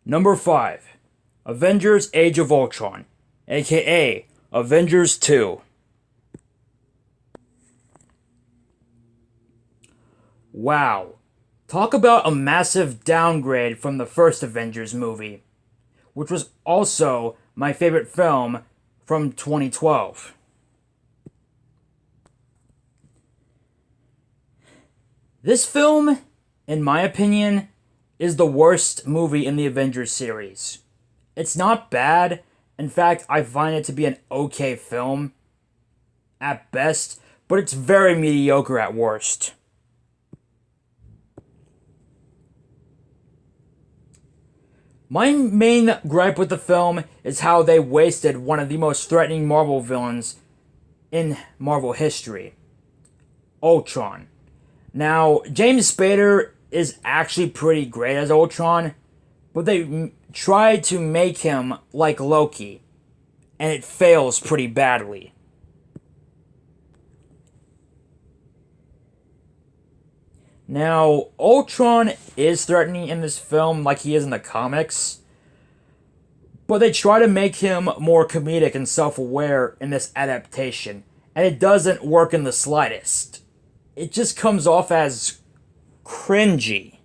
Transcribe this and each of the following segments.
Number 5. Avengers Age of Ultron, aka Avengers 2. Wow. Talk about a massive downgrade from the first Avengers movie, which was also my favorite film from 2012. This film, in my opinion, is the worst movie in the Avengers series. It's not bad. In fact, I find it to be an okay film at best, but it's very mediocre at worst. My main gripe with the film is how they wasted one of the most threatening Marvel villains in Marvel history, Ultron. Now, James Spader is actually pretty great as Ultron, but they tried to make him like Loki, and it fails pretty badly. Now, Ultron is threatening in this film like he is in the comics, but they try to make him more comedic and self-aware in this adaptation, and it doesn't work in the slightest. It just comes off as cringy.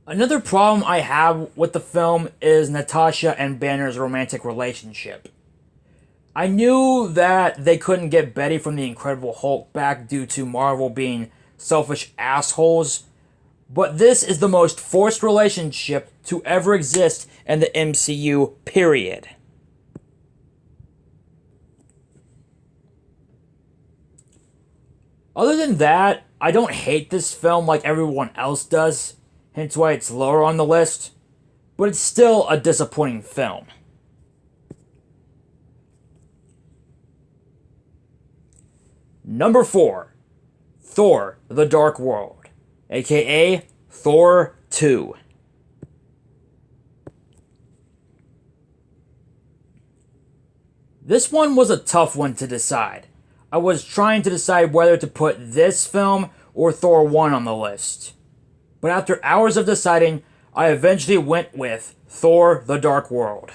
Another problem I have with the film is Natasha and Banner's romantic relationship. I knew that they couldn't get Betty from the Incredible Hulk back due to Marvel being selfish assholes, but this is the most forced relationship to ever exist in the MCU, period. Other than that, I don't hate this film like everyone else does, hence why it's lower on the list, but it's still a disappointing film. Number 4. Thor: The Dark World, aka Thor 2. This one was a tough one to decide. I was trying to decide whether to put this film or Thor 1 on the list. But after hours of deciding, I eventually went with Thor: The Dark World.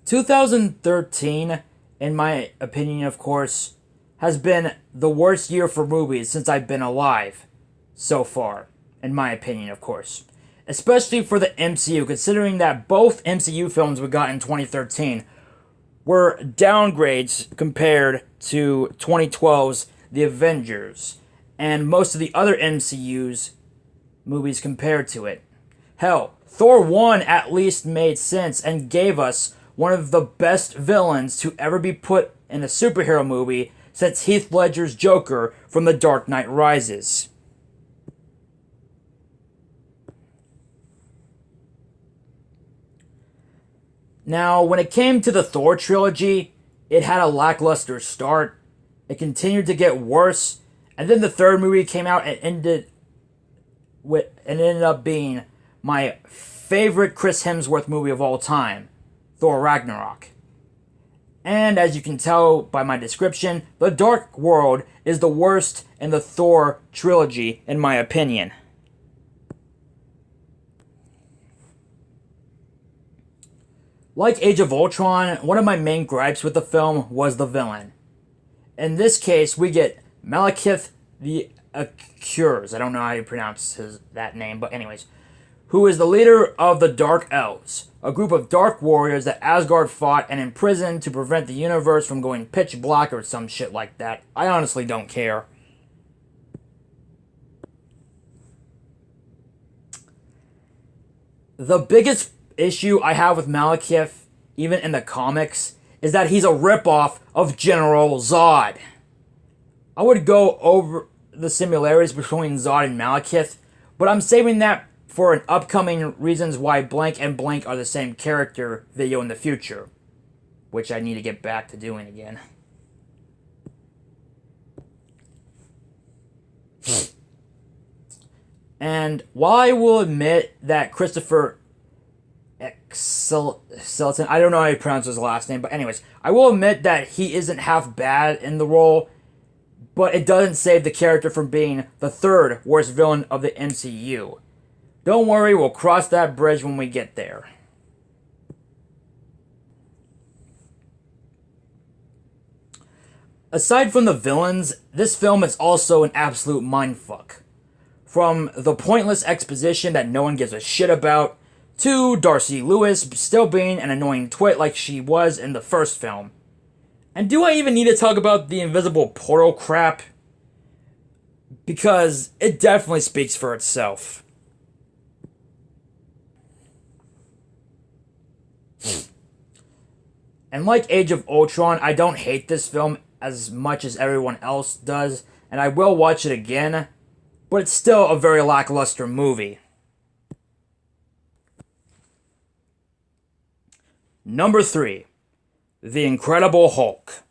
2013, in my opinion, of course, has been the worst year for movies since I've been alive so far, in my opinion, of course. Especially for the MCU, considering that both MCU films we got in 2013 were downgrades compared to 2012's The Avengers, and most of the other MCU's movies compared to it. Hell, Thor 1 at least made sense and gave us one of the best villains to ever be put in a superhero movie since Heath Ledger's Joker from The Dark Knight Rises. Now, when it came to the Thor trilogy, it had a lackluster start. It continued to get worse, and then the third movie came out and ended up being my favorite Chris Hemsworth movie of all time, Thor Ragnarok. And as you can tell by my description, The Dark World is the worst in the Thor trilogy, in my opinion. Like Age of Ultron, one of my main gripes with the film was the villain. In this case, we get Malekith the Accures. I don't know how you pronounce that name, but anyways. Who is the leader of the Dark Elves, a group of dark warriors that Asgard fought and imprisoned to prevent the universe from going pitch black or some shit like that. I honestly don't care. The biggest issue I have with Malekith, even in the comics, is that he's a ripoff of General Zod. I would go over the similarities between Zod and Malekith, but I'm saving that for an upcoming reasons why blank and blank are the same character video in the future, which I need to get back to doing again. And while I will admit that Christopher Selton. I don't know how you pronounce his last name, but anyways, I will admit that he isn't half bad in the role, but it doesn't save the character from being the third worst villain of the MCU. Don't worry, we'll cross that bridge when we get there. Aside from the villains, this film is also an absolute mindfuck. From the pointless exposition that no one gives a shit about, to Darcy Lewis still being an annoying twit like she was in the first film. And do I even need to talk about the invisible portal crap? Because it definitely speaks for itself. And like Age of Ultron, I don't hate this film as much as everyone else does, and I will watch it again, but it's still a very lackluster movie. Number 3, The Incredible Hulk.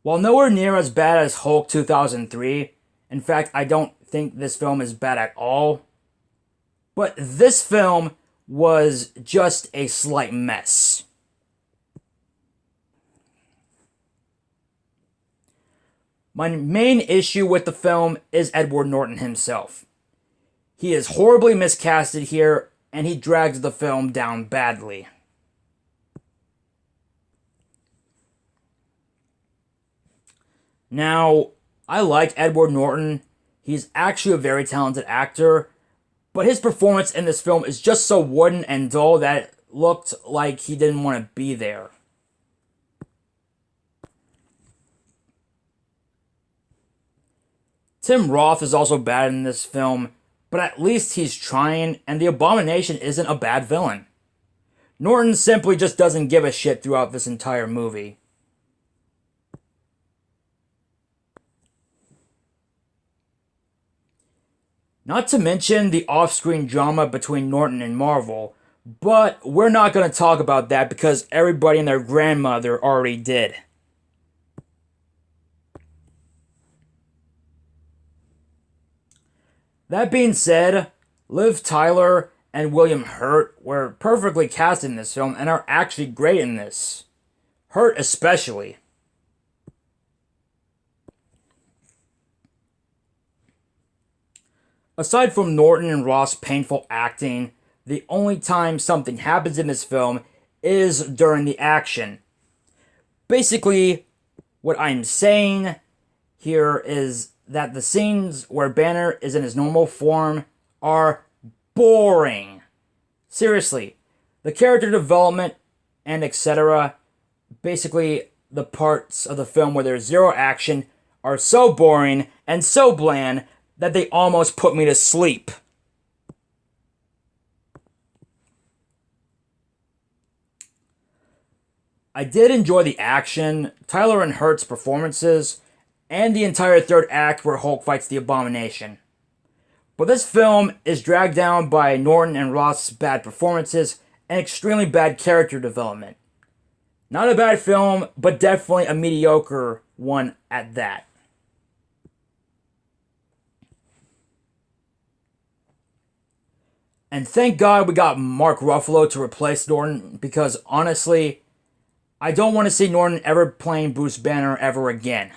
While nowhere near as bad as Hulk 2003, in fact, I don't think this film is bad at all, but this film was just a slight mess. My main issue with the film is Edward Norton himself. He is horribly miscasted here, and he drags the film down badly. Now, I like Edward Norton. He's actually a very talented actor, but his performance in this film is just so wooden and dull that it looked like he didn't want to be there. Tim Roth is also bad in this film, but at least he's trying, and the Abomination isn't a bad villain. Norton simply just doesn't give a shit throughout this entire movie. Not to mention the off-screen drama between Norton and Marvel, but we're not going to talk about that because everybody and their grandmother already did. That being said, Liv Tyler and William Hurt were perfectly cast in this film and are actually great in this. Hurt especially. Aside from Norton and Ross' painful acting, the only time something happens in this film is during the action. Basically, what I'm saying here is that the scenes where Banner is in his normal form are boring. Seriously, the character development and etc., basically the parts of the film where there's zero action, are so boring and so bland that they almost put me to sleep. I did enjoy the action, Tyler and Hurt's performances, and the entire third act where Hulk fights the Abomination. But this film is dragged down by Norton and Ross' bad performances and extremely bad character development. Not a bad film, but definitely a mediocre one at that. And thank God we got Mark Ruffalo to replace Norton, because honestly, I don't want to see Norton ever playing Bruce Banner ever again.